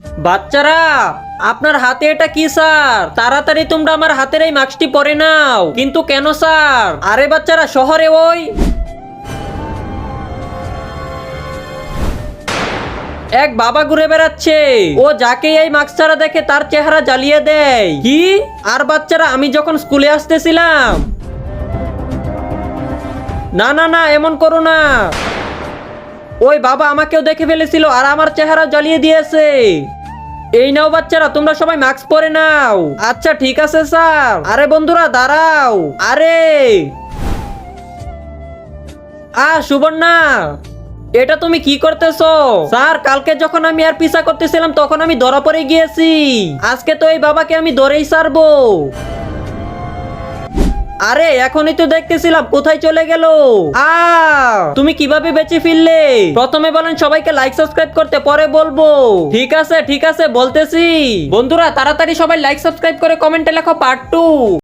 বাচ্চারা, আপনার হাতে এটা কি স্যার? তাড়াতাড়ি তোমরা আমার হাতের এই মাস্কটি পরে নাও। কিন্তু কেন স্যার? আরে বাচ্চারা, শহরে ওই এক বাবা ঘুরে বেড়াচ্ছে, ও যাকে এই মাস্ক ছাড়া দেখে তার চেহারা জ্বালিয়ে দেয়। কি? আর বাচ্চারা, আমি যখন স্কুলে আসতেছিলাম, না না না, এমন করো না। ওই বাবা আমাকেও দেখে ফেলেছিল আর আমার চেহারা জ্বালিয়ে দিয়েছে। এই নাও বাচ্চারা, তোমরা সবাই মাস্ক পরে নাও। আচ্ছা ঠিক আছে স্যার। আরে বন্ধুরা দাঁড়াও। আরে সুবর্ণা, এটা তুমি কি করতেছো? স্যার, কালকে যখন আমি আর পিছা করতেছিলাম তখন আমি ধরা পড়ে গিয়েছি। আজকে তো এই বাবাকে আমি ধরেই ছাড়বো। আরে এখনই তো দেখতেছিলাম, কোথায় চলে গেল? তুমি কিভাবে বেঁচে ফিরলে? প্রথমে বলেন সবাইকে লাইক সাবস্ক্রাইব করতে, পরে বলবো। ঠিক আছে বলতেছি। বন্ধুরা তাড়াতাড়ি সবাই লাইক সাবস্ক্রাইব করে কমেন্টে লেখো পার্ট 2।